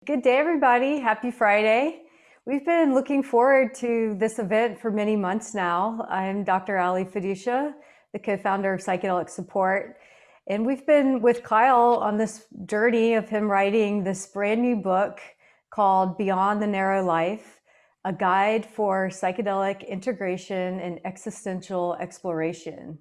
Good day, everybody. Happy Friday. We've been looking forward to this event for many months now. I'm Dr. Ali Fiducia, the co-founder of Psychedelic Support. And we've been with Kile on this journey of him writing this brand new book called Beyond the Narrow Life, a guide for psychedelic integration and existential exploration.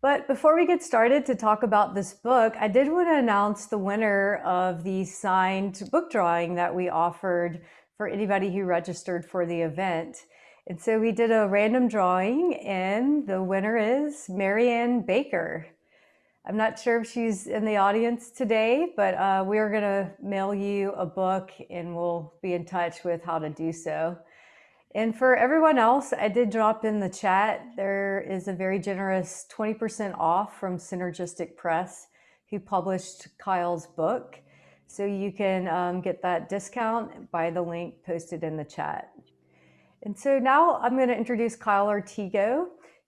But before we get started to talk about this book, I did want to announce the winner of the signed book drawing that we offered for anybody who registered for the event. And so we did a random drawing, and the winner is Marianne Baker. I'm not sure if she's in the audience today, but we are going to mail you a book, and we'll be in touch with how to do so. And for everyone else, I did drop in the chat. There is a very generous 20% off from Synergistic Press, who published Kyle's book. So you can get that discount by the link posted in the chat. And so now I'm going to introduce Kile Ortigo.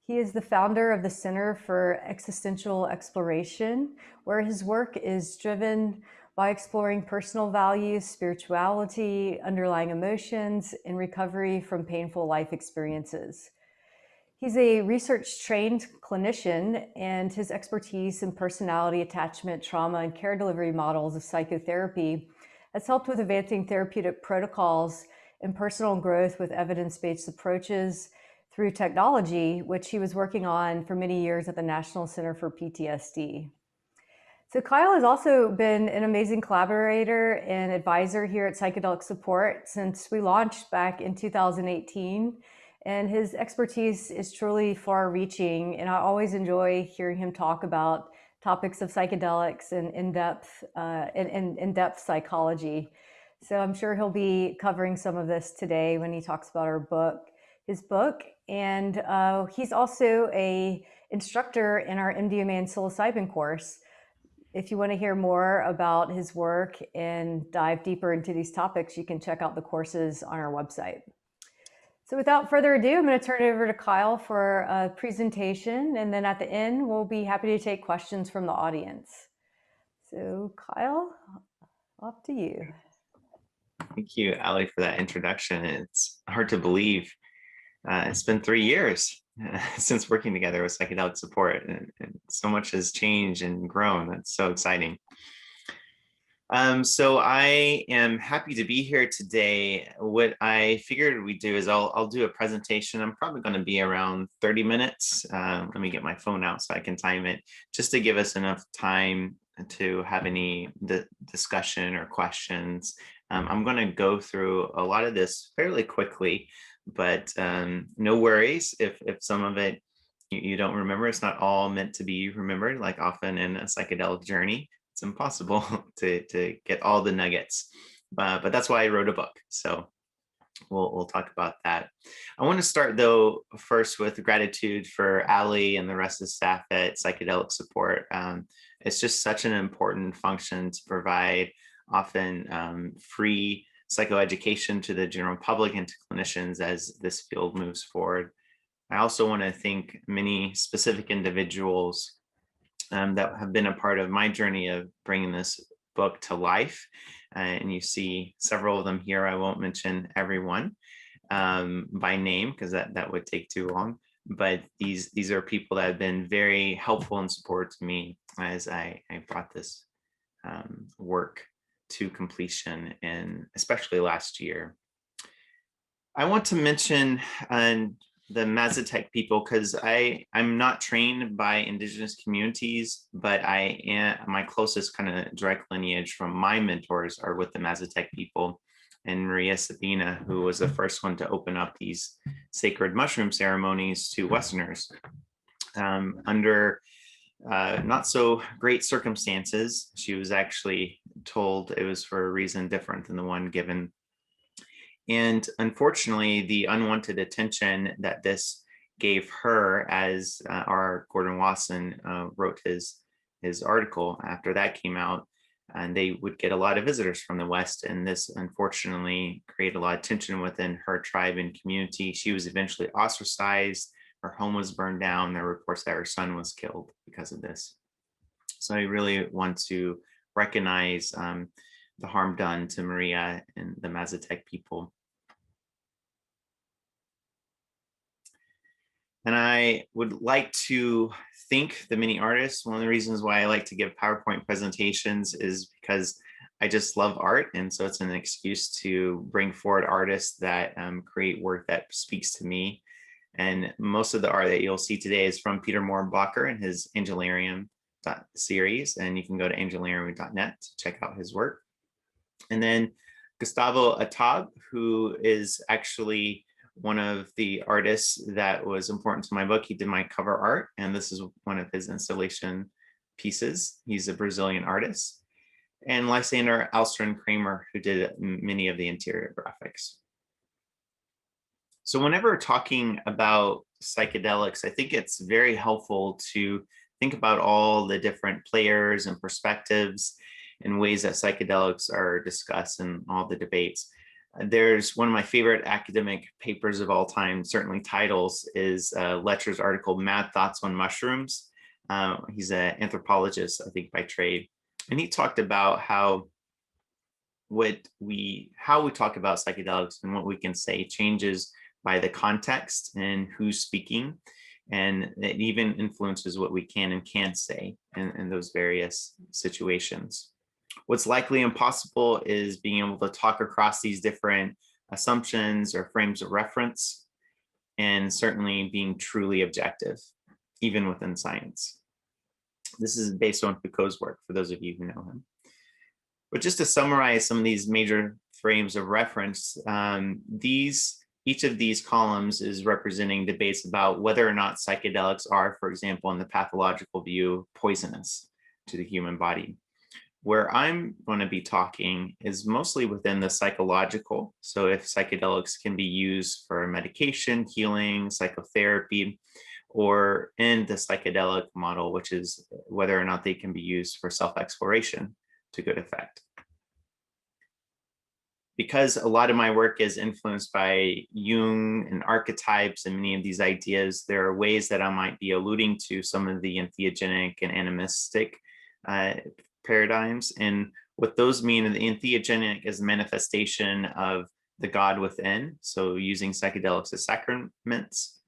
He is the founder of the Center for Existential Exploration, where his work is driven by exploring personal values, spirituality, underlying emotions, and recovery from painful life experiences. He's a research-trained clinician, and his expertise in personality attachment, trauma, and care delivery models of psychotherapy has helped with advancing therapeutic protocols and personal growth with evidence-based approaches through technology, which he was working on for many years at the National Center for PTSD. So Kile has also been an amazing collaborator and advisor here at Psychedelic Support since we launched back in 2018. And his expertise is truly far-reaching, and I always enjoy hearing him talk about topics of psychedelics and in-depth psychology. So I'm sure he'll be covering some of this today when he talks about his book. And he's also an instructor in our MDMA and psilocybin course. If you want to hear more about his work and dive deeper into these topics, you can check out the courses on our website. So without further ado, I'm going to turn it over to Kile for a presentation, and then at the end, we'll be happy to take questions from the audience. So Kile, off to you. Thank you, Ali, for that introduction. It's hard to believe. It's been 3 years since working together with Psychedelic Support, and so much has changed and grown. That's so exciting. So I am happy to be here today. What I figured we'd do is I'll do a presentation. I'm probably going to be around 30 minutes. Let me get my phone out so I can time it, just to give us enough time to have any discussion or questions. I'm going to go through a lot of this fairly quickly, but no worries if some of it you don't remember. It's not all meant to be remembered, like often in a psychedelic journey. It's impossible to get all the nuggets, but that's why I wrote a book. So we'll talk about that. I want to start though first with gratitude for Ali and the rest of the staff at Psychedelic Support. It's just such an important function to provide often free psychoeducation to the general public and to clinicians as this field moves forward. I also want to thank many specific individuals that have been a part of my journey of bringing this book to life. And you see several of them here. I won't mention everyone by name because that would take too long. But these are people that have been very helpful and support to me as I brought this work to completion, and especially last year. I want to mention the Mazatec people because I'm not trained by indigenous communities, but my closest kind of direct lineage from my mentors are with the Mazatec people, and Maria Sabina, who was the first one to open up these sacred mushroom ceremonies to Westerners under not so great circumstances. She was actually told it was for a reason different than the one given. And unfortunately, the unwanted attention that this gave her, as our Gordon Wasson wrote his article after that came out, and they would get a lot of visitors from the West. And this unfortunately created a lot of tension within her tribe and community. She was eventually ostracized. Her home was burned down. There were reports that her son was killed because of this. So I really want to recognize the harm done to Maria and the Mazatec people. And I would like to thank the many artists. One of the reasons why I like to give PowerPoint presentations is because I just love art. And so it's an excuse to bring forward artists that create work that speaks to me. And most of the art that you'll see today is from Peter Moore-Blocker and his Angelarium series. And you can go to angelarium.net to check out his work. And then Gustavo Atab, who is actually one of the artists that was important to my book. He did my cover art, and this is one of his installation pieces. He's a Brazilian artist. And Lysander Alström Kramer, who did many of the interior graphics. So whenever talking about psychedelics, I think it's very helpful to think about all the different players and perspectives and ways that psychedelics are discussed in all the debates. There's one of my favorite academic papers of all time, certainly titles, is Letcher's article, Mad Thoughts on Mushrooms. He's an anthropologist, I think, by trade. And he talked about how we talk about psychedelics and what we can say changes by the context and who's speaking. And it even influences what we can and can't say in those various situations. What's likely impossible is being able to talk across these different assumptions or frames of reference, and certainly being truly objective, even within science. This is based on Foucault's work, for those of you who know him. But just to summarize some of these major frames of reference, each of these columns is representing debates about whether or not psychedelics are, for example, in the pathological view, poisonous to the human body. Where I'm going to be talking is mostly within the psychological. So if psychedelics can be used for medication, healing, psychotherapy, or in the psychedelic model, which is whether or not they can be used for self-exploration to good effect. Because a lot of my work is influenced by Jung and archetypes and many of these ideas, there are ways that I might be alluding to some of the entheogenic and animistic paradigms. And what those mean, the entheogenic is a manifestation of the God within. So using psychedelics as sacraments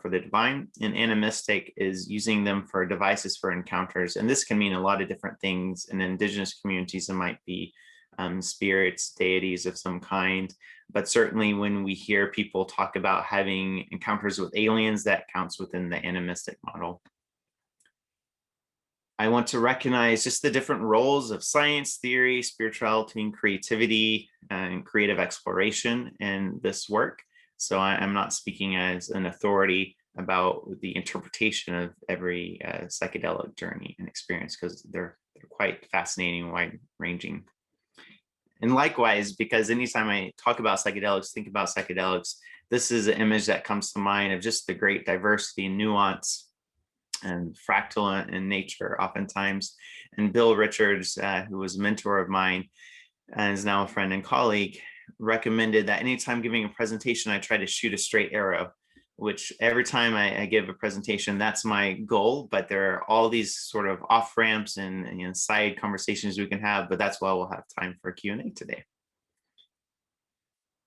for the divine, and animistic is using them for devices for encounters. And this can mean a lot of different things. In indigenous communities, it might be spirits, deities of some kind. But certainly when we hear people talk about having encounters with aliens, that counts within the animistic model. I want to recognize just the different roles of science, theory, spirituality, and creativity, and creative exploration in this work. So I'm not speaking as an authority about the interpretation of every psychedelic journey and experience, because they're quite fascinating and wide-ranging. And likewise, because anytime I talk about psychedelics, think about psychedelics, this is an image that comes to mind of just the great diversity and nuance and fractal in nature oftentimes. And Bill Richards, who was a mentor of mine and is now a friend and colleague, recommended that anytime giving a presentation, I try to shoot a straight arrow, which every time I give a presentation, that's my goal. But there are all these sort of off ramps and side conversations we can have, but that's why we'll have time for Q&A today.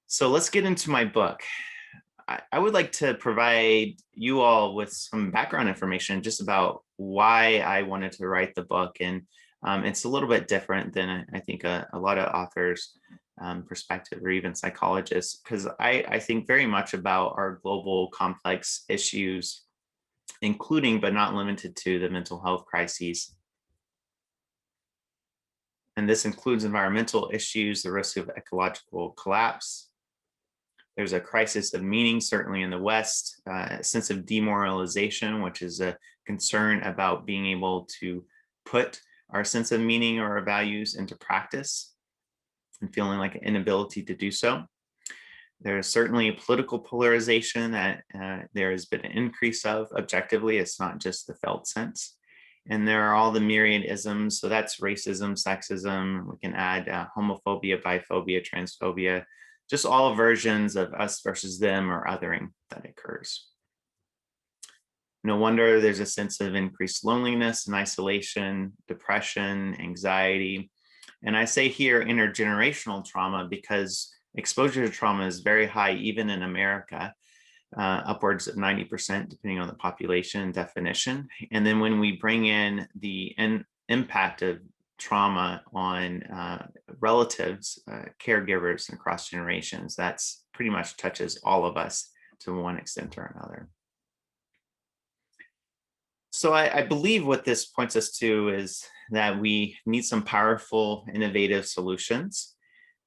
So let's get into my book. I would like to provide you all with some background information just about why I wanted to write the book. And it's a little bit different than I think a lot of authors' perspective, or even psychologists, because I think very much about our global complex issues, including but not limited to the mental health crises. And this includes environmental issues, the risk of ecological collapse. There's a crisis of meaning, certainly in the West, a sense of demoralization, which is a concern about being able to put our sense of meaning or our values into practice and feeling like an inability to do so. There's certainly a political polarization that there has been an increase of objectively. It's not just the felt sense. And there are all the myriad isms. So that's racism, sexism. We can add homophobia, biphobia, transphobia, just all versions of us versus them or othering that occurs. No wonder there's a sense of increased loneliness and isolation, depression, anxiety, And I say here intergenerational trauma because exposure to trauma is very high, even in America, upwards of 90%, depending on the population definition. And then when we bring in the impact of trauma on relatives, caregivers, and across generations, that's pretty much touches all of us to one extent or another. So I believe what this points us to is that we need some powerful, innovative solutions,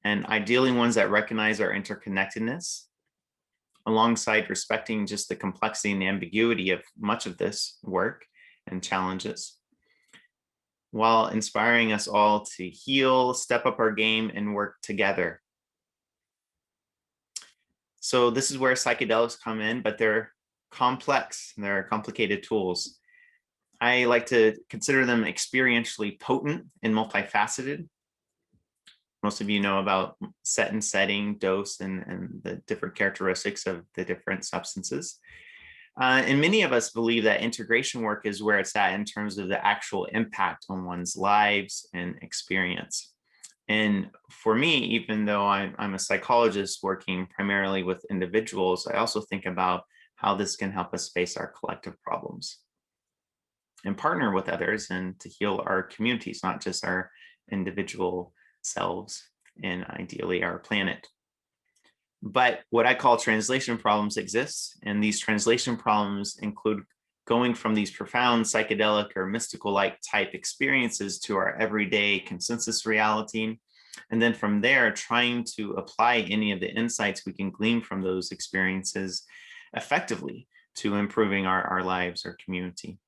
and ideally ones that recognize our interconnectedness, alongside respecting just the complexity and ambiguity of much of this work and challenges, while inspiring us all to heal, step up our game, and work together. So this is where psychedelics come in, but they're complex, they're complicated tools. I like to consider them experientially potent and multifaceted. Most of you know about set and setting, dose, and the different characteristics of the different substances. And many of us believe that integration work is where it's at in terms of the actual impact on one's lives and experience. And for me, even though I'm a psychologist working primarily with individuals, I also think about how this can help us face our collective problems and partner with others and to heal our communities, not just our individual selves and ideally our planet. But what I call translation problems exist, and these translation problems include going from these profound psychedelic or mystical-like type experiences to our everyday consensus reality. And then from there, trying to apply any of the insights we can glean from those experiences effectively to improving our lives, our community.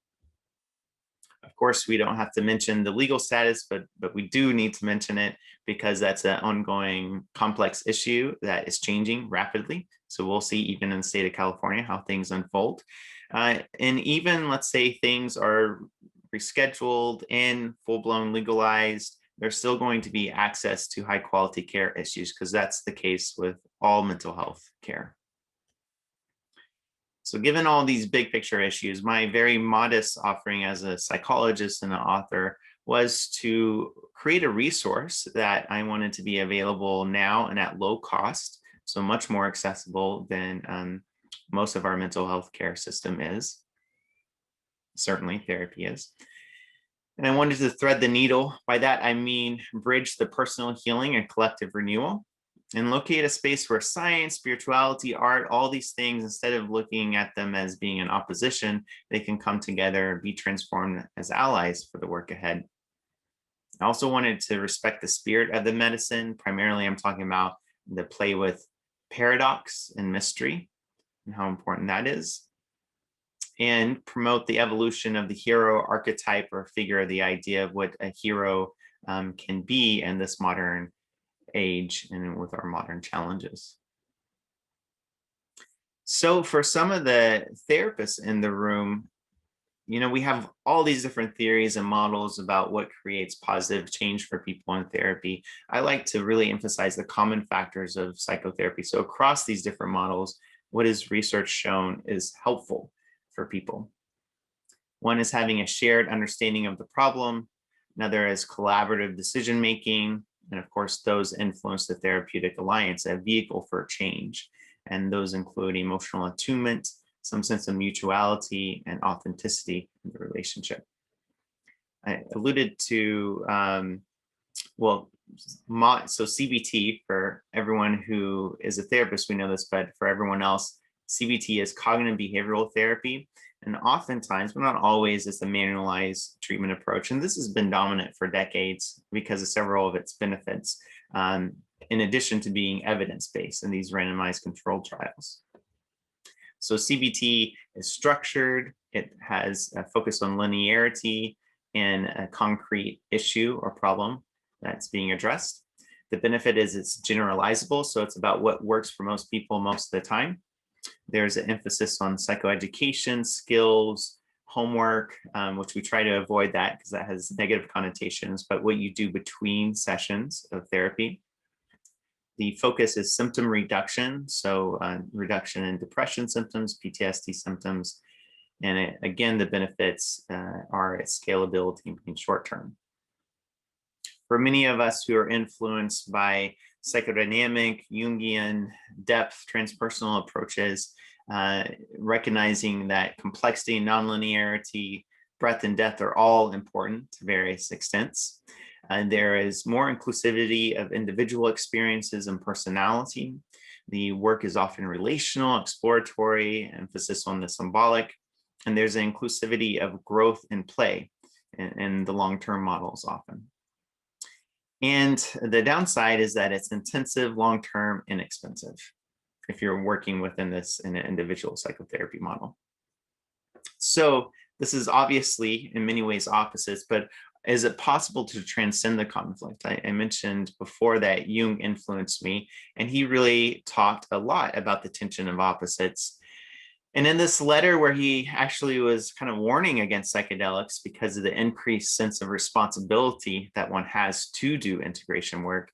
Of course, we don't have to mention the legal status, but we do need to mention it because that's an ongoing complex issue that is changing rapidly. So we'll see even in the state of California how things unfold. And even let's say things are rescheduled and full-blown legalized, there's still going to be access to high quality care issues because that's the case with all mental health care. So given all these big picture issues, my very modest offering as a psychologist and an author was to create a resource that I wanted to be available now and at low cost, so much more accessible than most of our mental health care system is. Certainly therapy is. And I wanted to thread the needle. By that, I mean bridge the personal healing and collective renewal, and locate a space where science, spirituality, art, all these things, instead of looking at them as being in opposition, they can come together and be transformed as allies for the work ahead. I also wanted to respect the spirit of the medicine. Primarily, I'm talking about the play with paradox and mystery and how important that is, and promote the evolution of the hero archetype or figure, the idea of what a hero can be in this modern age and with our modern challenges. So for some of the therapists in the room, you know, we have all these different theories and models about what creates positive change for people in therapy. I like to really emphasize the common factors of psychotherapy. So across these different models, what is research shown is helpful for people. One is having a shared understanding of the problem. Another is collaborative decision making. And of course, those influence the therapeutic alliance, a vehicle for change. And those include emotional attunement, some sense of mutuality, and authenticity in the relationship. I alluded to, so CBT, for everyone who is a therapist, we know this, but for everyone else, CBT is cognitive behavioral therapy. And oftentimes, but not always, it's a manualized treatment approach. And this has been dominant for decades because of several of its benefits, in addition to being evidence-based in these randomized controlled trials. So CBT is structured, it has a focus on linearity and a concrete issue or problem that's being addressed. The benefit is it's generalizable, so it's about what works for most people most of the time. There's an emphasis on psychoeducation, skills, homework, which we try to avoid that because that has negative connotations, but what you do between sessions of therapy. The focus is symptom reduction, so reduction in depression symptoms, PTSD symptoms, and again, the benefits are its scalability being short-term. For many of us who are influenced by psychodynamic, Jungian, depth, transpersonal approaches, recognizing that complexity, nonlinearity, breadth, and depth are all important to various extents. There is more inclusivity of individual experiences and personality. The work is often relational, exploratory, emphasis on the symbolic, and there's an inclusivity of growth and play in the long-term models often. And the downside is that it's intensive, long-term, inexpensive if you're working within this in an individual psychotherapy model. So this is obviously in many ways opposites, but is it possible to transcend the conflict? I mentioned before that Jung influenced me, and he really talked a lot about the tension of opposites. And in this letter where he actually was kind of warning against psychedelics because of the increased sense of responsibility that one has to do integration work,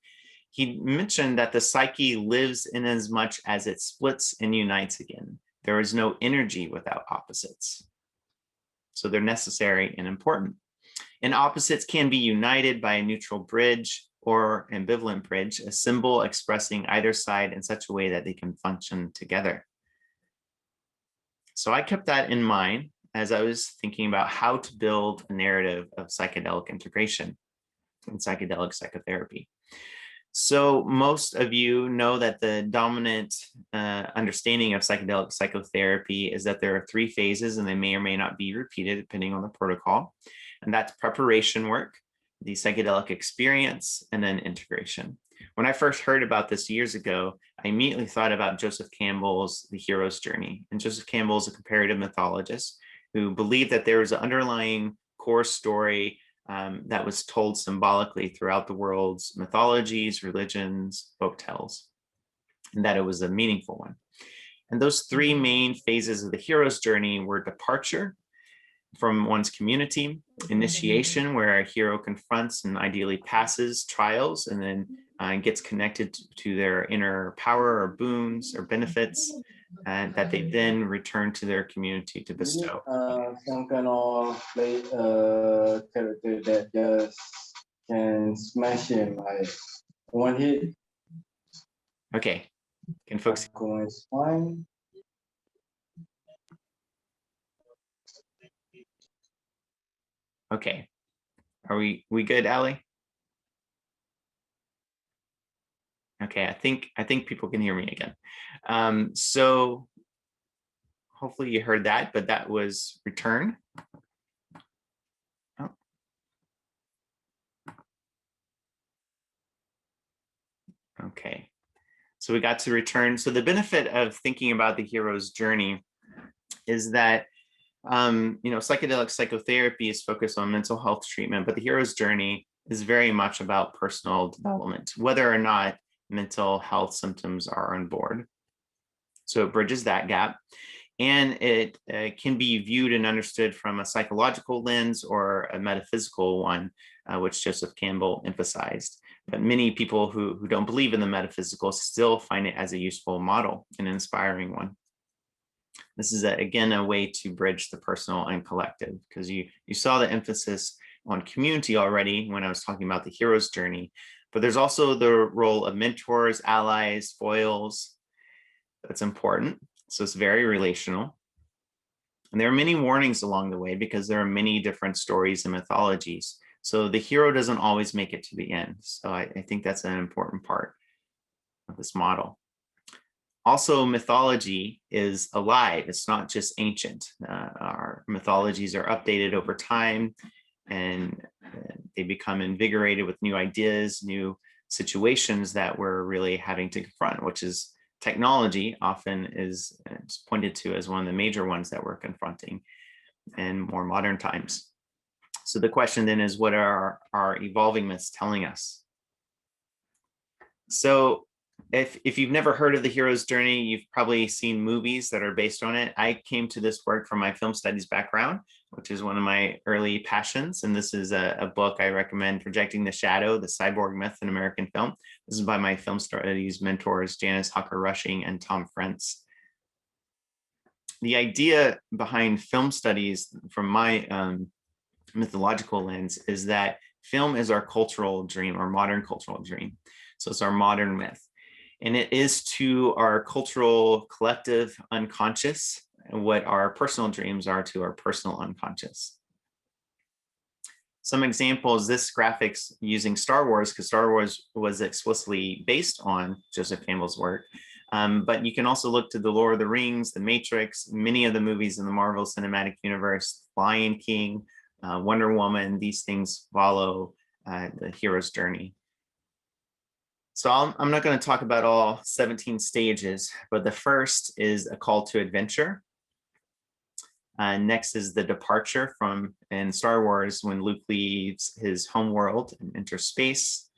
he mentioned that the psyche lives in as much as it splits and unites again. There is no energy without opposites. So they're necessary and important. And opposites can be united by a neutral bridge or ambivalent bridge, a symbol expressing either side in such a way that they can function together. So I kept that in mind as I was thinking about how to build a narrative of psychedelic integration and psychedelic psychotherapy. So most of you know that the dominant understanding of psychedelic psychotherapy is that there are 3 phases, and they may or may not be repeated depending on the protocol. And that's preparation work, the psychedelic experience, and then integration. When I first heard about this years ago, I immediately thought about Joseph Campbell's The Hero's Journey. And Joseph Campbell is a comparative mythologist who believed that there was an underlying core story that was told symbolically throughout the world's mythologies, religions, folktales, and that it was a meaningful one. And those 3 main phases of the hero's journey were departure from one's community, initiation, where a hero confronts and ideally passes trials and then gets connected to their inner power or boons or benefits, and that they then return to their community to bestow. Some kind of like character that just can smash him like one hit. Okay, can folks? Is fine. Okay, are we good, Ali? Okay, I think people can hear me again. So hopefully you heard that, but that was return. Oh. Okay, so we got to return. So the benefit of thinking about the hero's journey is that psychedelic psychotherapy is focused on mental health treatment, but the hero's journey is very much about personal development, whether or not mental health symptoms are on board. So it bridges that gap. And it can be viewed and understood from a psychological lens or a metaphysical one, which Joseph Campbell emphasized. But many people who don't believe in the metaphysical still find it as a useful model, an inspiring one. This is, again, a way to bridge the personal and collective, because you saw the emphasis on community already when I was talking about the hero's journey, but there's also the role of mentors, allies, foils. That's important. So it's very relational. And there are many warnings along the way because there are many different stories and mythologies. So the hero doesn't always make it to the end. So I think that's an important part of this model. Also, mythology is alive. It's not just ancient. Our mythologies are updated over time, and they become invigorated with new ideas, new situations that we're really having to confront, which is technology often is pointed to as one of the major ones that we're confronting in more modern times. So the question then is, what are our evolving myths telling us? So if you've never heard of the hero's journey, you've probably seen movies that are based on it. I came to this work from my film studies background, which is one of my early passions. And this is a book I recommend, Projecting the Shadow, the Cyborg Myth in American Film. This is by my film studies mentors, Janice Hucker-Rushing and Tom Frentz. The idea behind film studies from my mythological lens is that Film is our cultural dream, our modern cultural dream. So it's our modern myth. And it is to our cultural collective unconscious what our personal dreams are to our personal unconscious. Some examples, this graphics using Star Wars, because Star Wars was explicitly based on Joseph Campbell's work. But you can also look to The Lord of the Rings, The Matrix, many of the movies in the Marvel Cinematic Universe, Lion King, Wonder Woman. These things follow the hero's journey. So I'm not going to talk about all 17 stages, but the first is a call to adventure. Next is the departure from in Star Wars when Luke leaves his home world and enters space.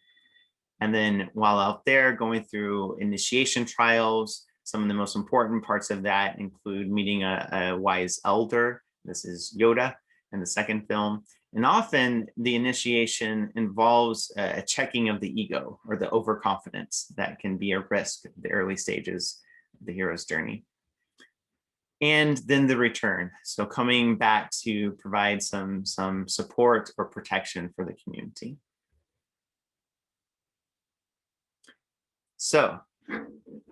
And then while out there going through initiation trials, some of the most important parts of that include meeting a wise elder. This is Yoda in the second film. And often the initiation involves a checking of the ego or the overconfidence that can be a risk at the early stages of the hero's journey. And then the return. So coming back to provide some support or protection for the community. So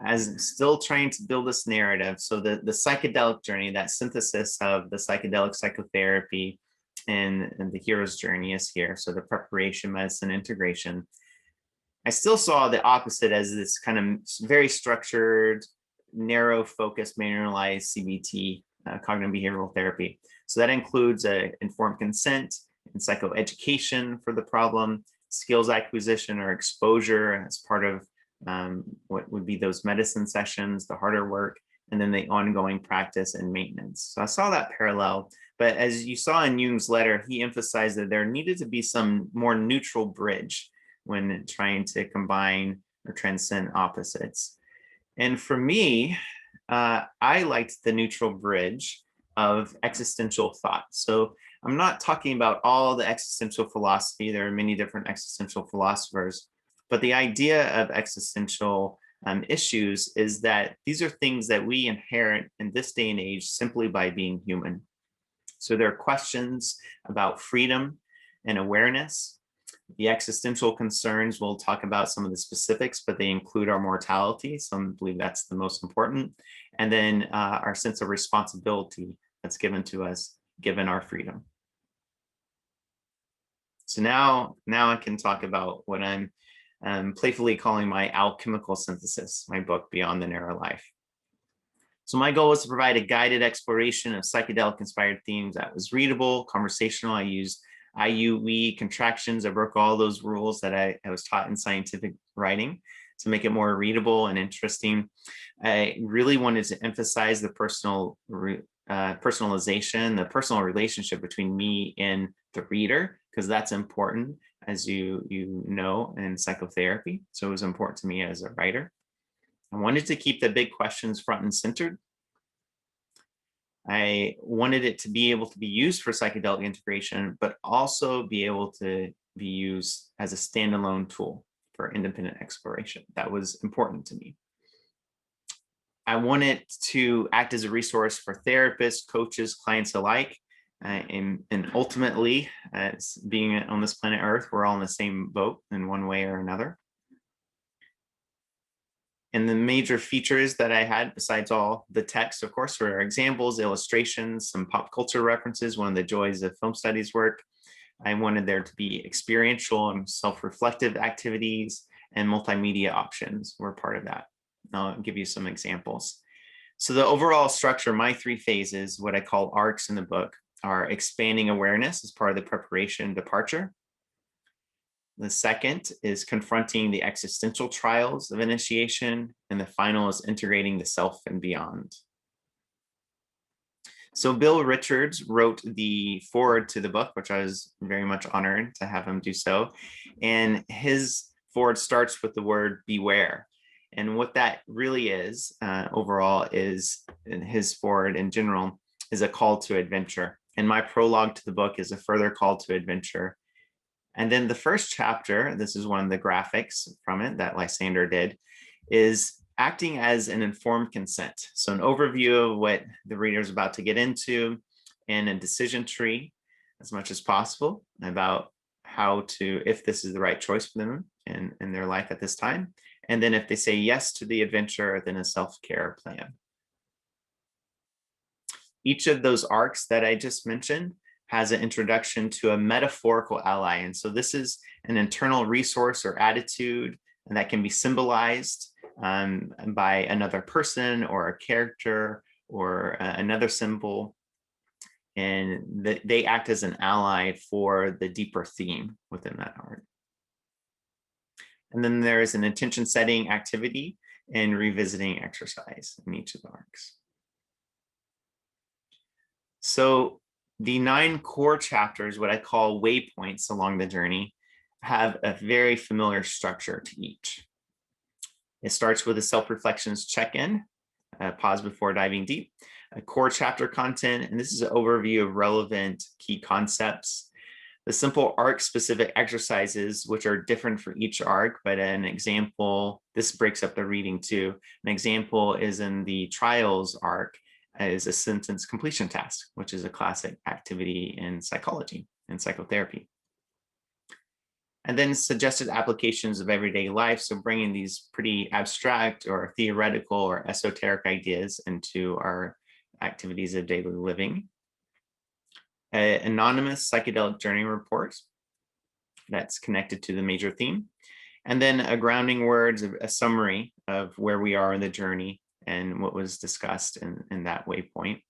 as still trying to build this narrative, so the psychedelic journey, that synthesis of the psychedelic psychotherapy and the hero's journey is here. So the preparation, medicine, integration. I still saw the opposite as this kind of very structured, narrow focused, manualized CBT, cognitive behavioral therapy. So that includes informed consent and psychoeducation for the problem, skills acquisition or exposure as part of what would be those medicine sessions, the harder work, and then the ongoing practice and maintenance. So I saw that parallel, but as you saw in Jung's letter, he emphasized that there needed to be some more neutral bridge when trying to combine or transcend opposites. And for me, I liked the neutral bridge of existential thought. So I'm not talking about all the existential philosophy. There are many different existential philosophers, but the idea of existential issues is that these are things that we inherit in this day and age simply by being human. So there are questions about freedom and awareness. The existential concerns, we'll talk about some of the specifics, but they include our mortality. So I believe that's the most important. And then our sense of responsibility that's given to us, given our freedom. So now I can talk about what I'm playfully calling my alchemical synthesis, my book, Beyond the Narrow Life. So my goal was to provide a guided exploration of psychedelic-inspired themes that was readable, conversational. I used IUE contractions. I broke all those rules that I was taught in scientific writing to make it more readable and interesting. I really wanted to emphasize the personalization, the personal relationship between me and the reader, because that's important, as you know, in psychotherapy. So it was important to me as a writer. I wanted to keep the big questions front and centered. I wanted it to be able to be used for psychedelic integration, but also be able to be used as a standalone tool for independent exploration. That was important to me. I wanted to act as a resource for therapists, coaches, clients alike. And ultimately, as being on this planet Earth, we're all in the same boat in one way or another. And the major features that I had, besides all the text, of course, were examples, illustrations, some pop culture references, one of the joys of film studies work. I wanted there to be experiential and self-reflective activities, and multimedia options were part of that. I'll give you some examples. So the overall structure, my 3 phases, what I call arcs in the book, are expanding awareness as part of the preparation and departure. The second is confronting the existential trials of initiation, and the final is integrating the self and beyond. So Bill Richards wrote the foreword to the book, which I was very much honored to have him do so. And his foreword starts with the word beware. And what that really is overall is, in his foreword in general, is a call to adventure. And my prologue to the book is a further call to adventure. And then the first chapter, this is one of the graphics from it that Lysander did, is acting as an informed consent. So an overview of what the reader is about to get into, and a decision tree as much as possible about if this is the right choice for them in their life at this time. And then if they say yes to the adventure, then a self-care plan. Each of those arcs that I just mentioned has an introduction to a metaphorical ally. And so this is an internal resource or attitude, and that can be symbolized by another person or a character or another symbol. And they act as an ally for the deeper theme within that arc. And then there is an intention setting activity and revisiting exercise in each of the arcs. So the 9 core chapters, what I call waypoints along the journey, have a very familiar structure to each. It starts with a self-reflections check-in, pause before diving deep, a core chapter content, and this is an overview of relevant key concepts. The simple arc-specific exercises, which are different for each arc, but an example, this breaks up the reading too. An example is in the trials arc, is a sentence completion task, which is a classic activity in psychology and psychotherapy. And then suggested applications of everyday life. So bringing these pretty abstract or theoretical or esoteric ideas into our activities of daily living. An anonymous psychedelic journey report that's connected to the major theme. And then a grounding words, a summary of where we are in the journey and what was discussed in that waypoint.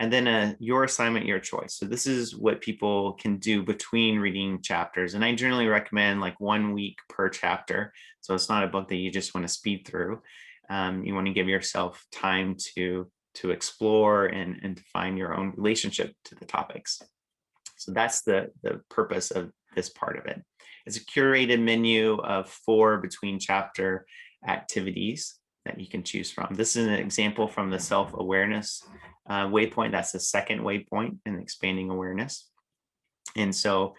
And then your assignment, your choice. So this is what people can do between reading chapters. And I generally recommend like 1 week per chapter. So it's not a book that you just want to speed through. You want to give yourself time to explore and to find your own relationship to the topics. So that's the purpose of this part of it. It's a curated menu of 4 between chapter activities that you can choose from. This is an example from the self-awareness waypoint. That's the second waypoint in expanding awareness. And so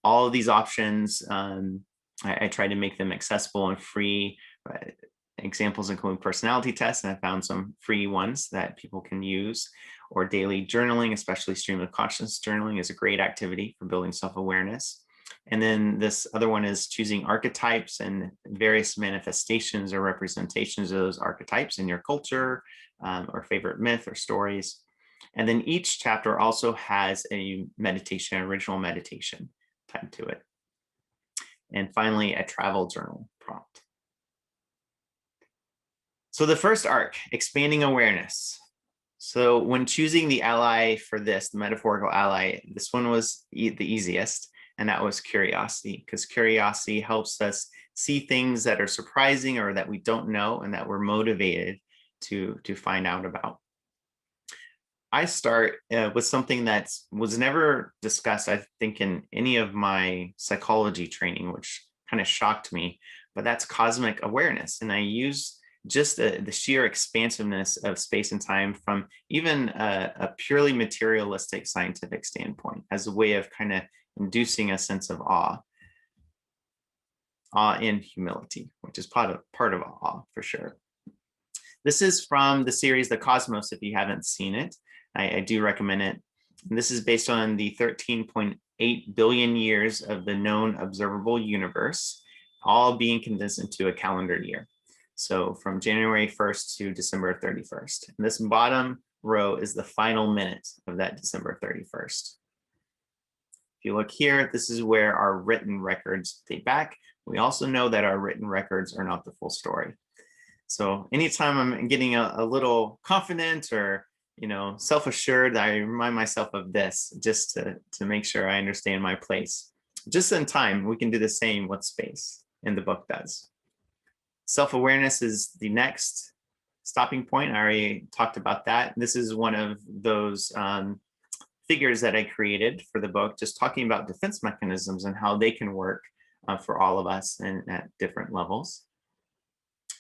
all of these options, I try to make them accessible and free. Examples include personality tests, and I found some free ones that people can use, or daily journaling, especially stream of consciousness journaling is a great activity for building self-awareness. And then this other one is choosing archetypes and various manifestations or representations of those archetypes in your culture, or favorite myth or stories. And then each chapter also has a meditation, original meditation tied to it. And finally, a travel journal prompt. So the first arc, expanding awareness. So when choosing the ally for this, the metaphorical ally, this one was the easiest, and that was curiosity, because curiosity helps us see things that are surprising or that we don't know and that we're motivated to find out about. I start with something that was never discussed, I think, in any of my psychology training, which kind of shocked me, but that's cosmic awareness. And I use just the sheer expansiveness of space and time from even a purely materialistic scientific standpoint as a way of kind of inducing a sense of awe and humility, which is part of awe for sure. This is from the series The Cosmos. If you haven't seen it, I do recommend it. And this is based on the 13.8 billion years of the known observable universe, all being condensed into a calendar year. So from January 1st to December 31st. And this bottom row is the final minute of that December 31st. If you look here, this is where our written records date back. We also know that our written records are not the full story. So anytime I'm getting a little confident or self-assured, I remind myself of this just to make sure I understand my place. Just in time, we can do the same with space, and the book does. Self-awareness is the next stopping point. I already talked about that. This is one of those figures that I created for the book, just talking about defense mechanisms and how they can work for all of us and at different levels.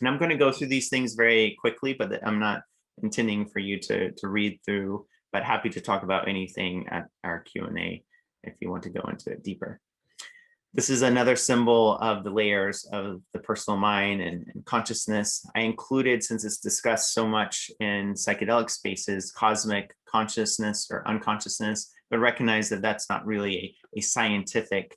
And I'm going to go through these things very quickly, but I'm not intending for you to read through, but happy to talk about anything at our Q&A if you want to go into it deeper. This is another symbol of the layers of the personal mind and consciousness. I included, since it's discussed so much in psychedelic spaces, cosmic consciousness or unconsciousness, but recognize that that's not really a scientific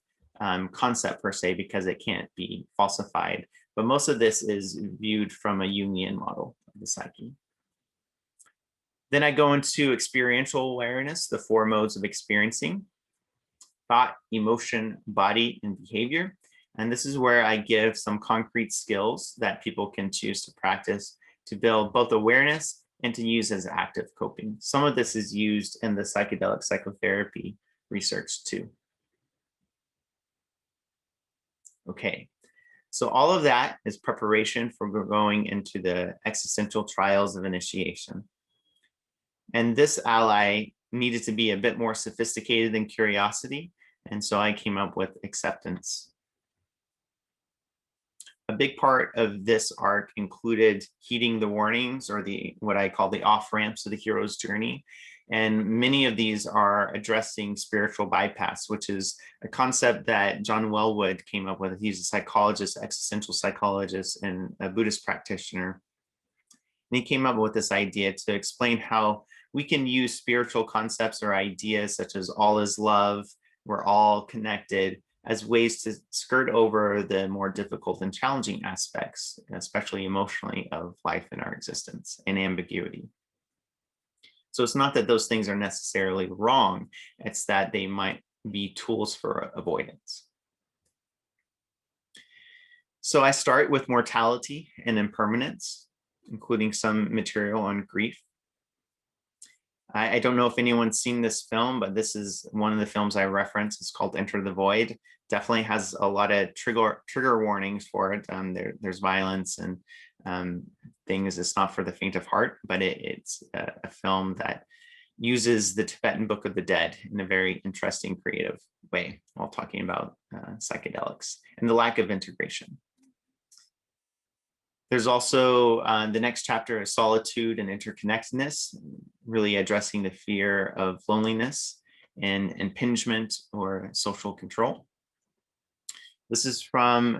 concept per se, because it can't be falsified. But most of this is viewed from a Jungian model of the psyche. Then I go into experiential awareness, the 4 modes of experiencing: thought, emotion, body, and behavior. And this is where I give some concrete skills that people can choose to practice to build both awareness and to use as active coping. Some of this is used in the psychedelic psychotherapy research too. Okay, so all of that is preparation for going into the existential trials of initiation. And this ally needed to be a bit more sophisticated than curiosity, and so I came up with acceptance. A big part of this arc included heeding the warnings, or what I call the off-ramps of the hero's journey. And many of these are addressing spiritual bypass, which is a concept that John Wellwood came up with. He's a psychologist, existential psychologist, and a Buddhist practitioner. And he came up with this idea to explain how we can use spiritual concepts or ideas such as all is love, we're all connected, as ways to skirt over the more difficult and challenging aspects, especially emotionally, of life and our existence, and ambiguity. So it's not that those things are necessarily wrong, it's that they might be tools for avoidance. So I start with mortality and impermanence, including some material on grief. I don't know if anyone's seen this film, but this is one of the films I reference. It's called Enter the Void. Definitely has a lot of trigger warnings for it. There's violence and things. It's not for the faint of heart, but it's a film that uses the Tibetan Book of the Dead in a very interesting, creative way while talking about psychedelics and the lack of integration. There's also the next chapter is solitude and interconnectedness, really addressing the fear of loneliness and impingement or social control. This is from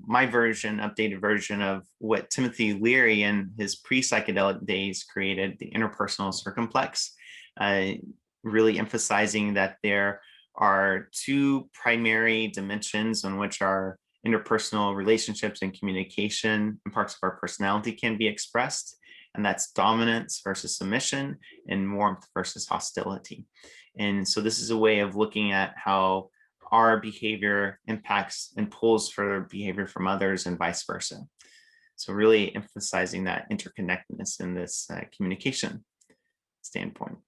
my version, updated version of what Timothy Leary in his pre-psychedelic days created, the interpersonal circumplex, really emphasizing that there are 2 primary dimensions on which our interpersonal relationships and communication and parts of our personality can be expressed. And that's dominance versus submission and warmth versus hostility. And so this is a way of looking at how our behavior impacts and pulls for behavior from others and vice versa. So really emphasizing that interconnectedness in this communication standpoint.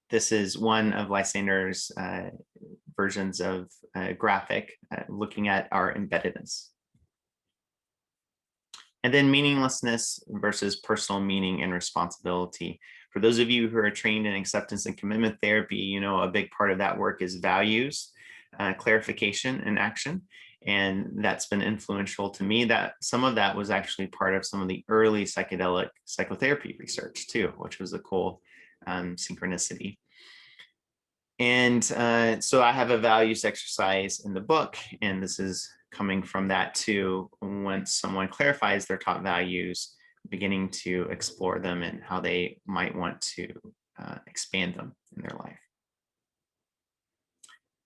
This is one of Lysander's versions of graphic looking at our embeddedness. And then meaninglessness versus personal meaning and responsibility. For those of you who are trained in acceptance and commitment therapy, you know a big part of that work is values, clarification, and action. And that's been influential to me. That some of that was actually part of some of the early psychedelic psychotherapy research too, which was a cool synchronicity. And so I have a values exercise in the book, and this is coming from that too. Once someone clarifies their top values, beginning to explore them and how they might want to expand them in their life.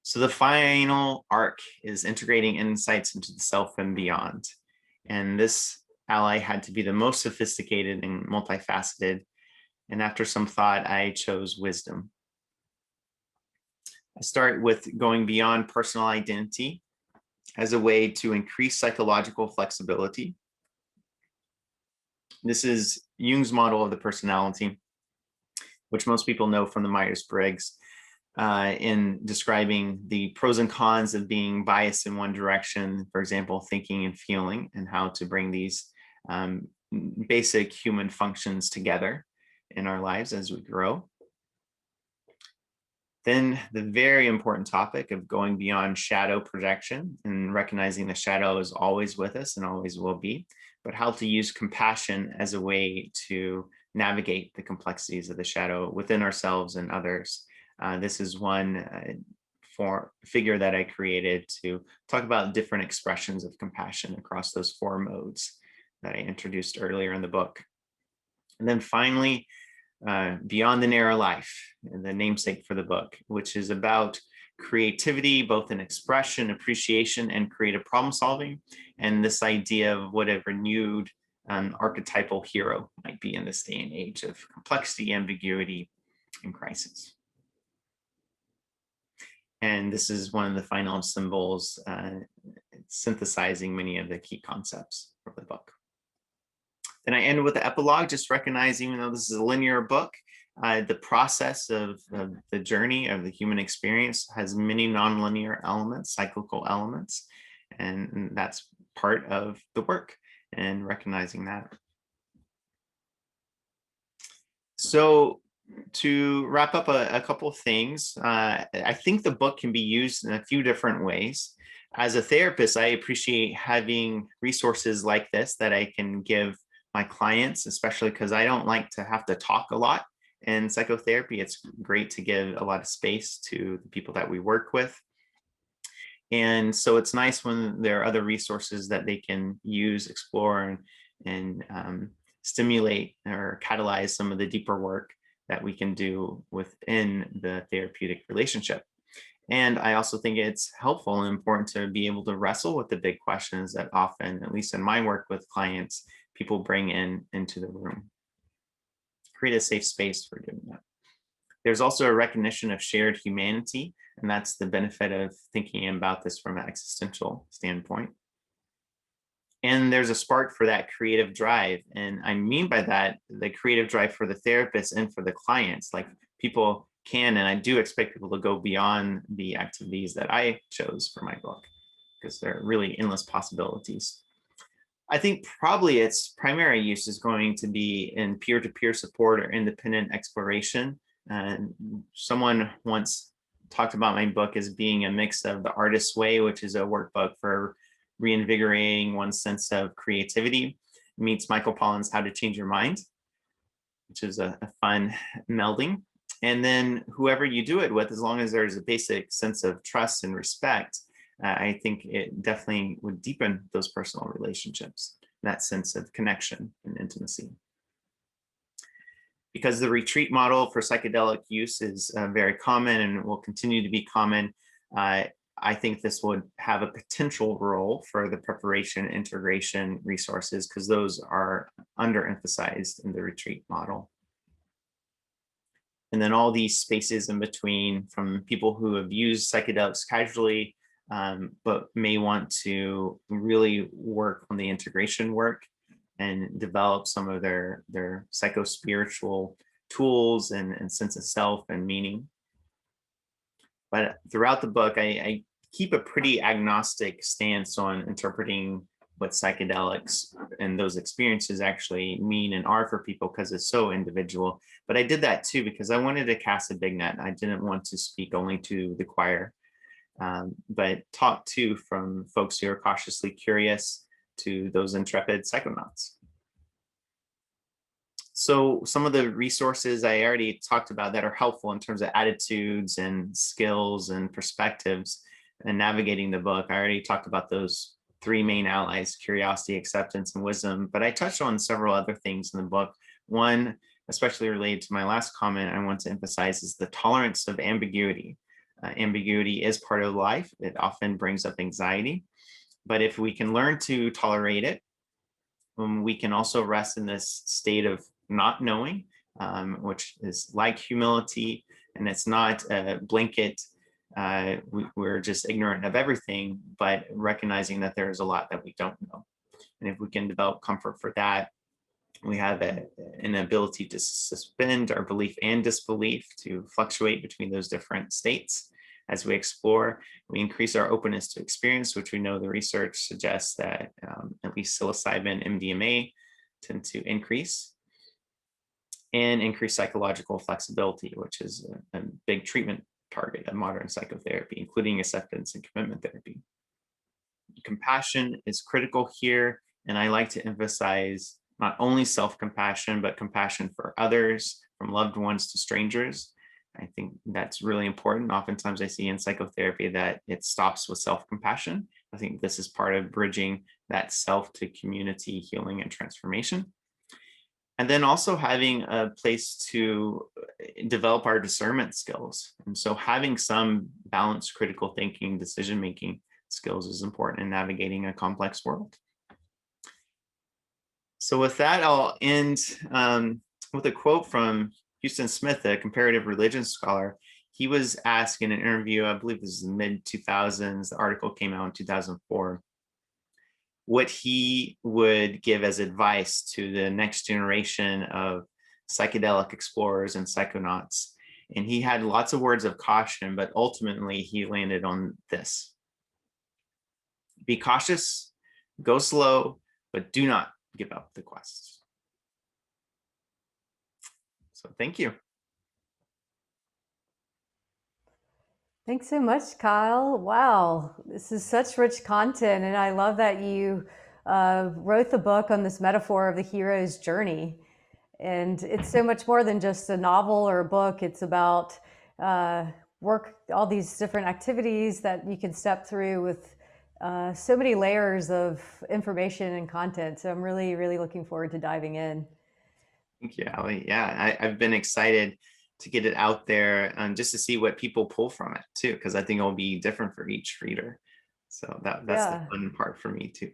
So the final arc is integrating insights into the self and beyond. And this ally had to be the most sophisticated and multifaceted. And after some thought, I chose wisdom. I start with going beyond personal identity as a way to increase psychological flexibility. This is Jung's model of the personality, which most people know from the Myers-Briggs, in describing the pros and cons of being biased in one direction, for example, thinking and feeling, and how to bring these basic human functions together in our lives as we grow. Then the very important topic of going beyond shadow projection and recognizing the shadow is always with us and always will be, but how to use compassion as a way to navigate the complexities of the shadow within ourselves and others. This is one figure that I created to talk about different expressions of compassion across those 4 modes that I introduced earlier in the book. And then finally, Beyond the Narrow Life, the namesake for the book, which is about creativity, both in expression, appreciation, and creative problem solving, and this idea of what a renewed archetypal hero might be in this day and age of complexity, ambiguity, and crisis. And this is one of the final symbols synthesizing many of the key concepts of the book. Then I end with the epilogue, just recognizing, even though this is a linear book, the process of the journey of the human experience has many nonlinear elements, cyclical elements, and that's part of the work, and recognizing that. So to wrap up a couple of things, I think the book can be used in a few different ways. As a therapist, I appreciate having resources like this that I can give my clients, especially because I don't like to have to talk a lot in psychotherapy. It's great to give a lot of space to the people that we work with. And so it's nice when there are other resources that they can use, explore, and stimulate or catalyze some of the deeper work that we can do within the therapeutic relationship. And I also think it's helpful and important to be able to wrestle with the big questions that often, at least in my work with clients, people bring into the room. Create a safe space for doing that. There's also a recognition of shared humanity, and that's the benefit of thinking about this from an existential standpoint. And there's a spark for that creative drive. And I mean by that, the creative drive for the therapist and for the clients. Like, people can, and I do expect people to go beyond the activities that I chose for my book, because there are really endless possibilities. I think probably its primary use is going to be in peer-to-peer support or independent exploration. And someone once talked about my book as being a mix of The Artist's Way, which is a workbook for reinvigorating one's sense of creativity, meets Michael Pollan's How to Change Your Mind, which is a fun melding. And then whoever you do it with, as long as there's a basic sense of trust and respect, I think it definitely would deepen those personal relationships, that sense of connection and intimacy. Because the retreat model for psychedelic use is very common and will continue to be common, I think this would have a potential role for the preparation and integration resources, because those are underemphasized in the retreat model. And then all these spaces in between, from people who have used psychedelics casually, but may want to really work on the integration work and develop some of their psychospiritual tools and sense of self and meaning. But throughout the book, I keep a pretty agnostic stance on interpreting what psychedelics and those experiences actually mean and are for people, because it's so individual. But I did that too because I wanted to cast a big net. I didn't want to speak only to the choir, but talk too from folks who are cautiously curious to those intrepid psychonauts. So some of the resources I already talked about that are helpful in terms of attitudes and skills and perspectives and navigating the book. I already talked about those three main allies: curiosity, acceptance, and wisdom. But I touched on several other things in the book. One, especially related to my last comment, I want to emphasize is the tolerance of ambiguity. Ambiguity is part of life. It often brings up anxiety. But if we can learn to tolerate it, we can also rest in this state of not knowing, which is like humility, and it's not a blanket, we're just ignorant of everything, but recognizing that there is a lot that we don't know. And if we can develop comfort for that, we have an ability to suspend our belief and disbelief, to fluctuate between those different states. As we explore, we increase our openness to experience, which we know the research suggests that at least psilocybin, MDMA tend to increase, and increase psychological flexibility, which is a big treatment target of modern psychotherapy, including acceptance and commitment therapy. Compassion is critical here, and I like to emphasize not only self-compassion, but compassion for others, from loved ones to strangers. I think that's really important. Oftentimes I see in psychotherapy that it stops with self-compassion. I think this is part of bridging that self to community healing and transformation. And then also having a place to develop our discernment skills. And so having some balanced critical thinking, decision-making skills is important in navigating a complex world. So with that, I'll end with a quote from Houston Smith, a comparative religion scholar. He was asked in an interview, I believe this is mid 2000s, the article came out in 2004, what he would give as advice to the next generation of psychedelic explorers and psychonauts. And he had lots of words of caution, but ultimately he landed on this: be cautious, go slow, but do not give up the quest. So thank you. Thanks so much, Kyle. Wow, this is such rich content, and I love that you wrote the book on this metaphor of the hero's journey. And it's so much more than just a novel or a book. It's about all these different activities that you can step through with so many layers of information and content. So I'm really, really looking forward to diving in. Thank you, Ali. Yeah, I've been excited to get it out there and just to see what people pull from it too, because I think it'll be different for each reader. So that's the fun part for me too.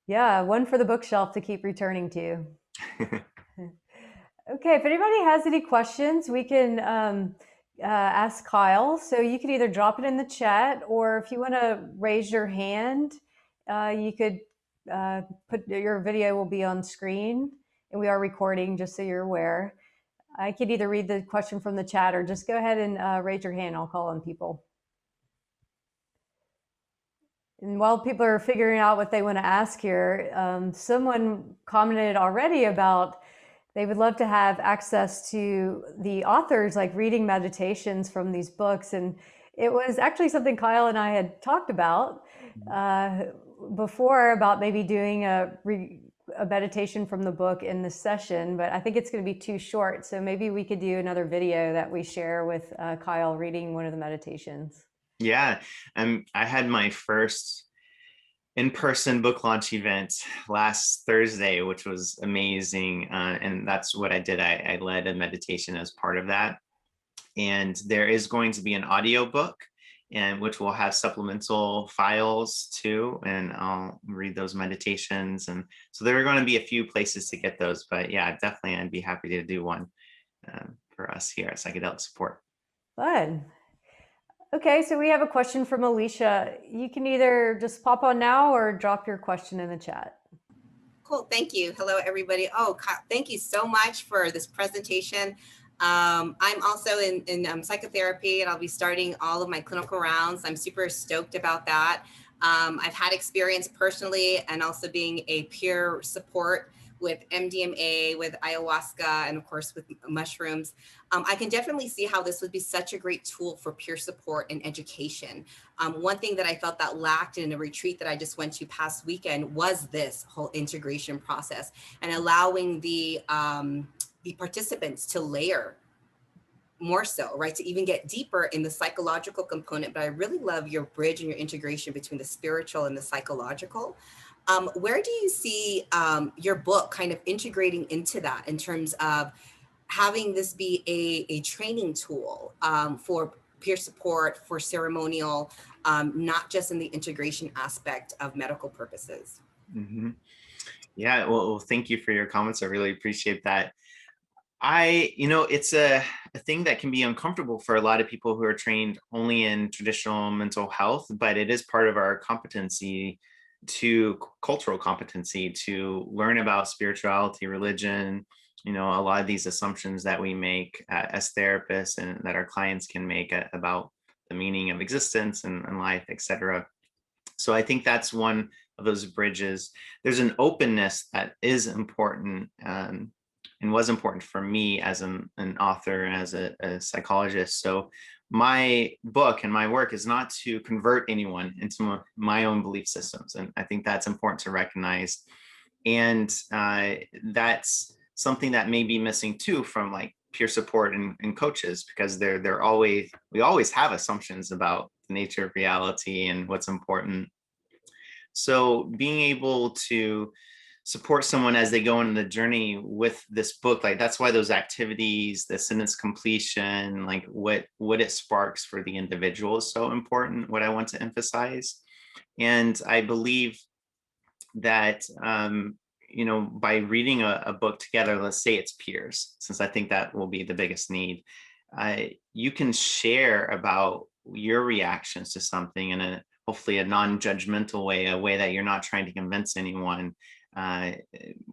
Yeah, one for the bookshelf to keep returning to. Okay, if anybody has any questions, we can ask Kyle. So you can either drop it in the chat, or if you want to raise your hand, you could put your video will be on screen, and we are recording, just so you're aware. I could either read the question from the chat or just go ahead and raise your hand. I'll call on people. And while people are figuring out what they want to ask here, someone commented already about they would love to have access to the authors, like reading meditations from these books. And it was actually something Kyle and I had talked about before, about maybe doing a meditation from the book in this session, but I think it's going to be too short. So maybe we could do another video that we share with Kyle reading one of the meditations. Yeah, I had my first in-person book launch event last Thursday, which was amazing. And that's what I did. I led a meditation as part of that. And there is going to be an audio book, and which will have supplemental files too. And I'll read those meditations. And so there are going to be a few places to get those, but yeah, definitely I'd be happy to do one for us here at Psychedelic Support. Fun. Okay, so we have a question from Alicia. You can either just pop on now or drop your question in the chat. Cool, thank you. Hello, everybody. Oh, thank you so much for this presentation. I'm also in psychotherapy, and I'll be starting all of my clinical rounds. I'm super stoked about that. I've had experience personally, and also being a peer support with MDMA, with ayahuasca, and of course with mushrooms. I can definitely see how this would be such a great tool for peer support and education. One thing that I felt that lacked in a retreat that I just went to past weekend was this whole integration process, and allowing the participants to layer more so, right? To even get deeper in the psychological component. But I really love your bridge and your integration between the spiritual and the psychological. Where do you see your book kind of integrating into that in terms of having this be a training tool for peer support, for ceremonial, not just in the integration aspect of medical purposes? Mm-hmm. Yeah, well, thank you for your comments. I really appreciate that. It's a thing that can be uncomfortable for a lot of people who are trained only in traditional mental health, but it is part of our competency, to cultural competency, to learn about spirituality, religion, a lot of these assumptions that we make as therapists and that our clients can make about the meaning of existence and life, etc. So I think that's one of those bridges. There's an openness that is important, and was important for me as an author and as a psychologist. So my book and my work is not to convert anyone into my own belief systems. And I think that's important to recognize. And that's something that may be missing too from like peer support and coaches, because we always have assumptions about the nature of reality and what's important. So being able to support someone as they go on the journey with this book. Like that's why those activities, the sentence completion, like what it sparks for the individual is so important, what I want to emphasize. And I believe that by reading a book together, let's say it's peers, since I think that will be the biggest need, you can share about your reactions to something in a hopefully a non-judgmental way, a way that you're not trying to convince anyone,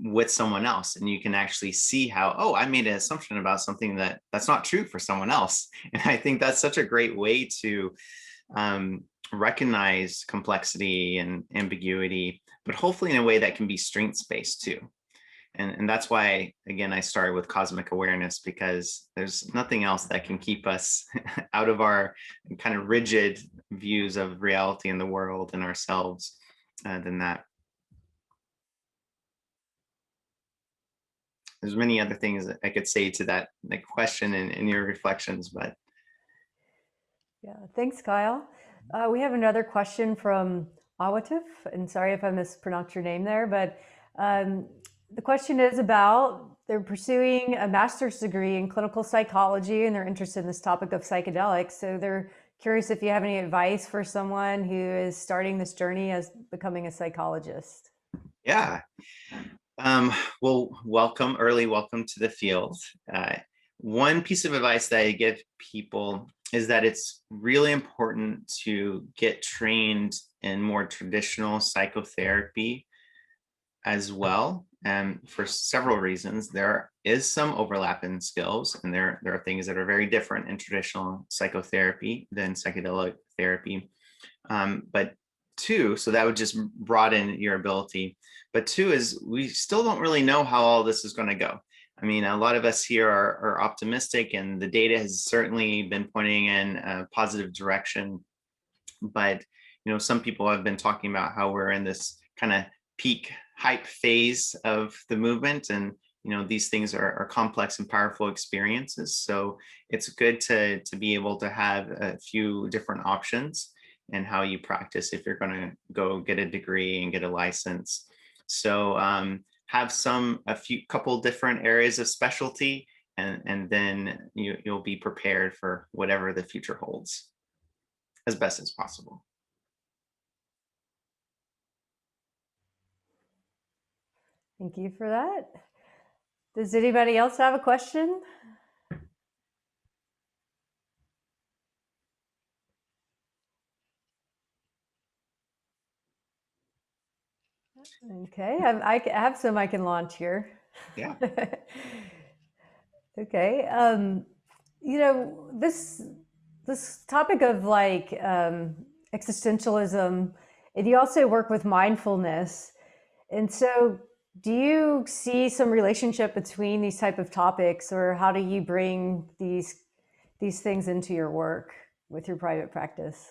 with someone else. And you can actually see how, oh, I made an assumption about something that's not true for someone else. And I think that's such a great way to recognize complexity and ambiguity, but hopefully in a way that can be strengths-based too. And that's why, again, I started with cosmic awareness, because there's nothing else that can keep us out of our kind of rigid views of reality in the world and ourselves than that. There's many other things that I could say to that question and your reflections, but. Yeah, thanks, Kyle. We have another question from Awatif, and sorry if I mispronounced your name there, but the question is about they're pursuing a master's degree in clinical psychology and they're interested in this topic of psychedelics. So they're curious if you have any advice for someone who is starting this journey as becoming a psychologist. Yeah. Well, early welcome to the field. One piece of advice that I give people is that it's really important to get trained in more traditional psychotherapy as well. And for several reasons, there is some overlap in skills, and there are things that are very different in traditional psychotherapy than psychedelic therapy. But two, so that would just broaden your ability. But two is we still don't really know how all this is going to go. I mean, a lot of us here are optimistic, and the data has certainly been pointing in a positive direction. But, some people have been talking about how we're in this kind of peak hype phase of the movement. And, these things are complex and powerful experiences. So it's good to be able to have a few different options in how you practice if you're going to go get a degree and get a license. So have a couple different areas of specialty, and then you'll be prepared for whatever the future holds as best as possible. Thank you for that. Does anybody else have a question? Okay, I have some I can launch here. Yeah. Okay. This topic of existentialism, and you also work with mindfulness. And so do you see some relationship between these type of topics, or how do you bring these things into your work with your private practice?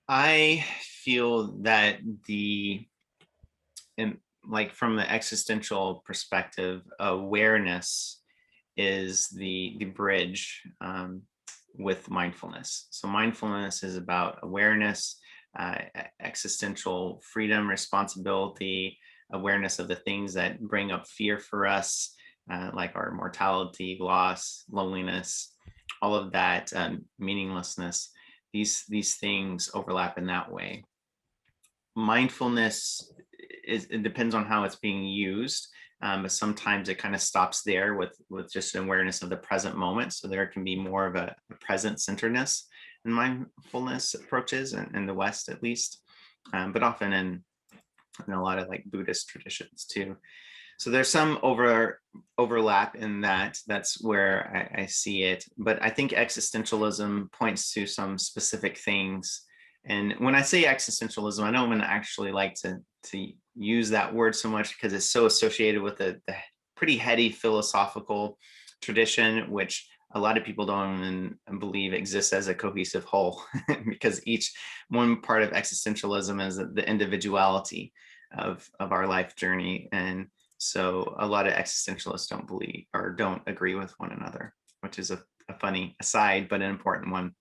I feel that from the existential perspective, awareness is the bridge with mindfulness. So mindfulness is about awareness, existential freedom, responsibility, awareness of the things that bring up fear for us, like our mortality, loss, loneliness, all of that, meaninglessness. These things overlap in that way. Mindfulness it depends on how it's being used, but sometimes it kind of stops there with just an awareness of the present moment. So there can be more of a present centeredness in mindfulness approaches, in the West at least, but often in a lot of Buddhist traditions too. So there's some overlap in that. That's where I see it. But I think existentialism points to some specific things. And when I say existentialism, I don't even actually like to use that word so much, because it's so associated with the pretty heady philosophical tradition, which a lot of people don't even believe exists as a cohesive whole, because one part of existentialism is the individuality of our life journey. And so a lot of existentialists don't believe or don't agree with one another, which is a funny aside, but an important one.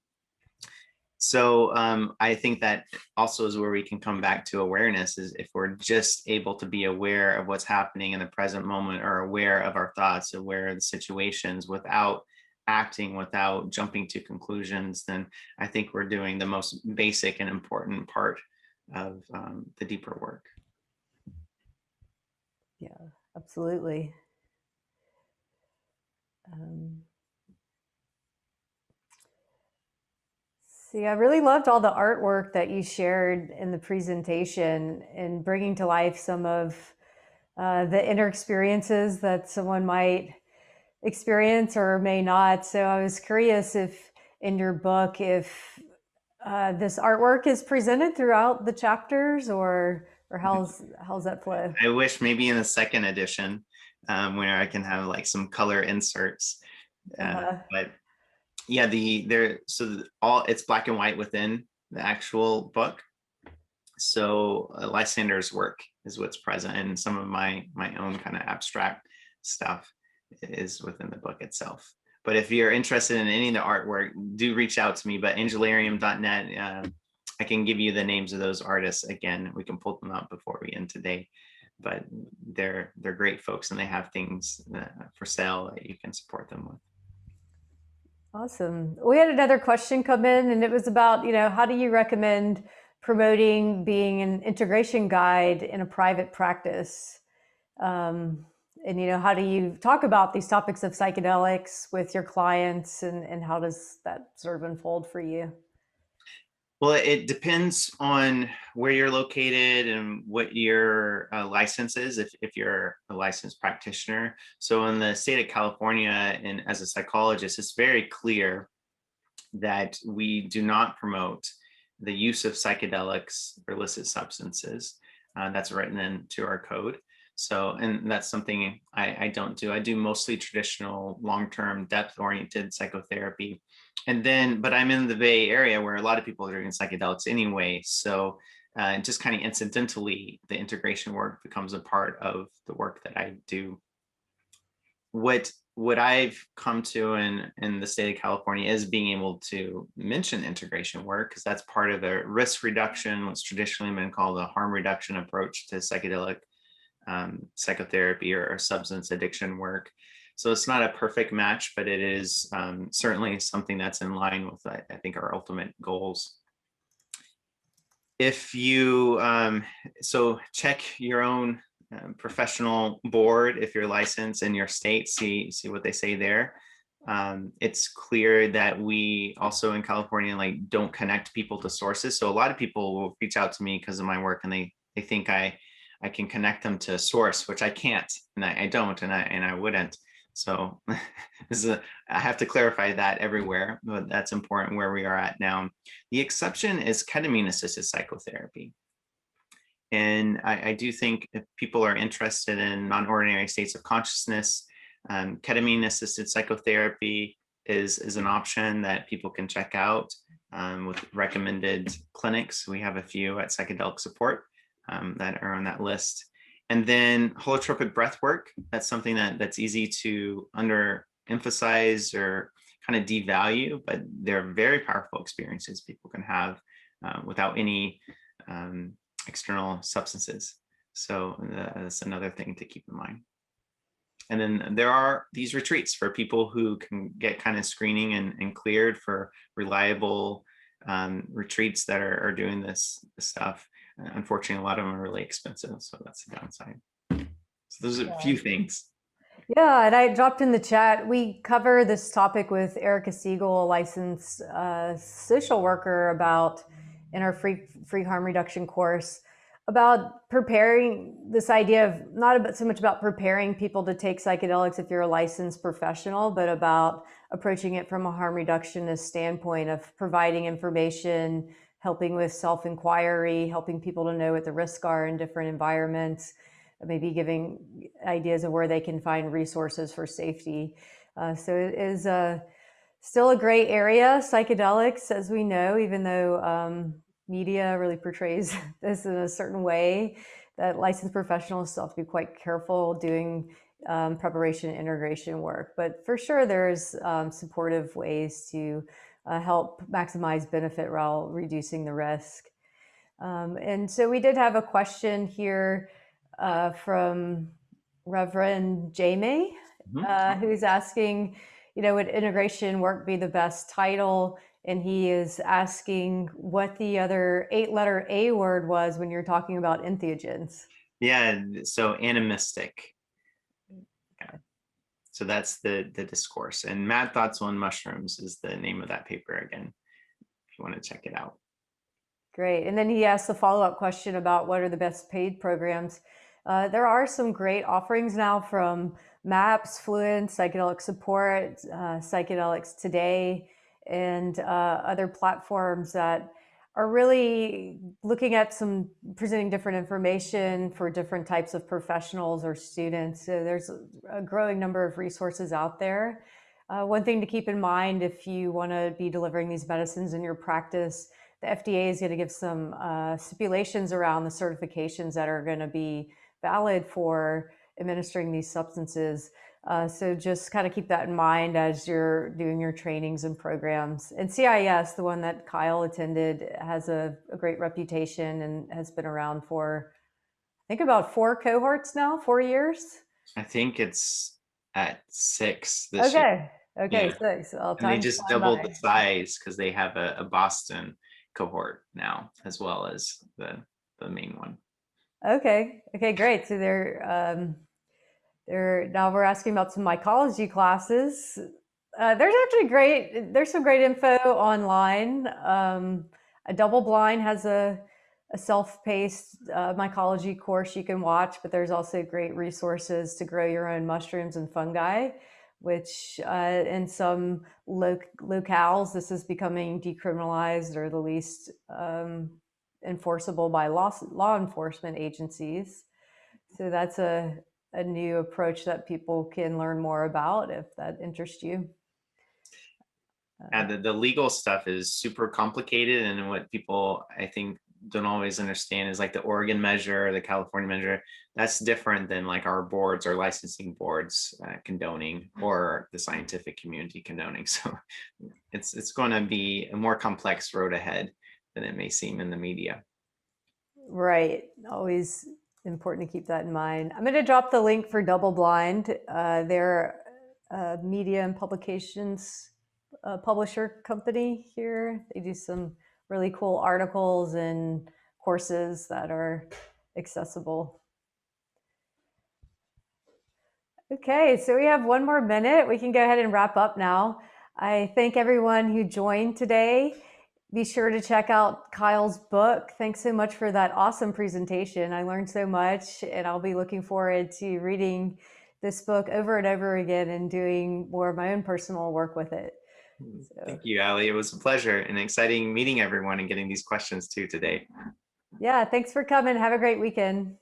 So I think that also is where we can come back to awareness, is if we're just able to be aware of what's happening in the present moment, or aware of our thoughts, aware of the situations without acting, without jumping to conclusions, then I think we're doing the most basic and important part of the deeper work. Yeah, absolutely. See, I really loved all the artwork that you shared in the presentation and bringing to life some of the inner experiences that someone might experience or may not. So I was curious if in your book, if this artwork is presented throughout the chapters, or how's that flow? I wish maybe in the second edition, where I can have like some color inserts. But yeah, all it's black and white within the actual book. So Lysander's work is what's present, and some of my own kind of abstract stuff is within the book itself. But if you're interested in any of the artwork, do reach out to me. But angelarium.net, I can give you the names of those artists again. We can pull them up before we end today. But they're great folks, and they have things for sale that you can support them with. Awesome. We had another question come in, and it was about, how do you recommend promoting being an integration guide in a private practice? And, how do you talk about these topics of psychedelics with your clients, and how does that sort of unfold for you? Well, it depends on where you're located and what your license is, if you're a licensed practitioner. So in the state of California, and as a psychologist, it's very clear that we do not promote the use of psychedelics or illicit substances. That's written into our code. So, and that's something I don't do. I do mostly traditional, long-term, depth-oriented psychotherapy. And then, but I'm in the Bay Area where a lot of people are doing psychedelics anyway. So just kind of incidentally, the integration work becomes a part of the work that I do. What I've come to in the state of California is being able to mention integration work, because that's part of the risk reduction, what's traditionally been called a harm reduction approach to psychedelic psychotherapy or substance addiction work. So it's not a perfect match, but it is certainly something that's in line with, I think, our ultimate goals. If you, so check your own professional board, if you're licensed in your state, see what they say there. It's clear that we also in California don't connect people to sources. So a lot of people will reach out to me because of my work, and they think I can connect them to a source, which I can't, and I don't, and I wouldn't. So I have to clarify that everywhere, but that's important where we are at now. The exception is ketamine-assisted psychotherapy. And I do think if people are interested in non-ordinary states of consciousness, ketamine-assisted psychotherapy is an option that people can check out with recommended clinics. We have a few at Psychedelic Support that are on that list. And then holotropic breath work, that's something that's easy to underemphasize or kind of devalue, but they're very powerful experiences people can have without any external substances. So that's another thing to keep in mind. And then there are these retreats for people who can get kind of screening and cleared for reliable retreats that are doing this stuff. Unfortunately, a lot of them are really expensive, so that's the downside. So those are a few things. Yeah, and I dropped in the chat. We cover this topic with Erica Siegel, a licensed social worker, in our free harm reduction course, about preparing this idea of not so much about preparing people to take psychedelics if you're a licensed professional, but about approaching it from a harm reductionist standpoint of providing information, helping with self-inquiry, helping people to know what the risks are in different environments, maybe giving ideas of where they can find resources for safety. So it is still a gray area, psychedelics, as we know, even though media really portrays this in a certain way, that licensed professionals still have to be quite careful doing preparation and integration work. But for sure, there's supportive ways to help maximize benefit while reducing the risk. And so we did have a question here from Reverend Jamie, who's asking, would integration work be the best title? And he is asking what the other 8-letter A word was when you're talking about entheogens. Yeah, so animistic. Yeah. So that's the discourse. And Mad Thoughts on Mushrooms is the name of that paper again, if you want to check it out. Great. And then he asked the follow-up question about what are the best paid programs. There are some great offerings now from MAPS, Fluent, Psychedelic Support, Psychedelics Today, and other platforms that are really looking at presenting different information for different types of professionals or students. So there's a growing number of resources out there. One thing to keep in mind if you want to be delivering these medicines in your practice, the FDA is going to give some stipulations around the certifications that are going to be valid for administering these substances. So just kind of keep that in mind as you're doing your trainings and programs. And CIS, the one that Kile attended, has a great reputation and has been around for, I think, about 4 cohorts now, 4 years. I think it's at 6 this year. Okay, Yeah. 6. Well, and they just doubled the size because they have a Boston cohort now, as well as the main one. Okay, great. So they're now we're asking about some mycology classes. There's some great info online. A Double Blind has a self-paced mycology course you can watch, but there's also great resources to grow your own mushrooms and fungi, which in some locales, this is becoming decriminalized or the least enforceable by law enforcement agencies. So that's a new approach that people can learn more about if that interests you. And the legal stuff is super complicated, and what people, I think, don't always understand is like the Oregon measure, the California measure, that's different than like our boards or licensing boards condoning, or the scientific community condoning. So it's going to be a more complex road ahead than it may seem in the media. Right. Always important to keep that in mind. I'm going to drop the link for Double Blind. They're a media and publications publisher company here. They do some really cool articles and courses that are accessible. Okay, so we have 1 more minute. We can go ahead and wrap up now. I thank everyone who joined today. Be sure to check out Kile's book. Thanks so much for that awesome presentation. I learned so much, and I'll be looking forward to reading this book over and over again and doing more of my own personal work with it. So. Thank you, Ali. It was a pleasure and exciting meeting everyone and getting these questions too today. Yeah, thanks for coming. Have a great weekend.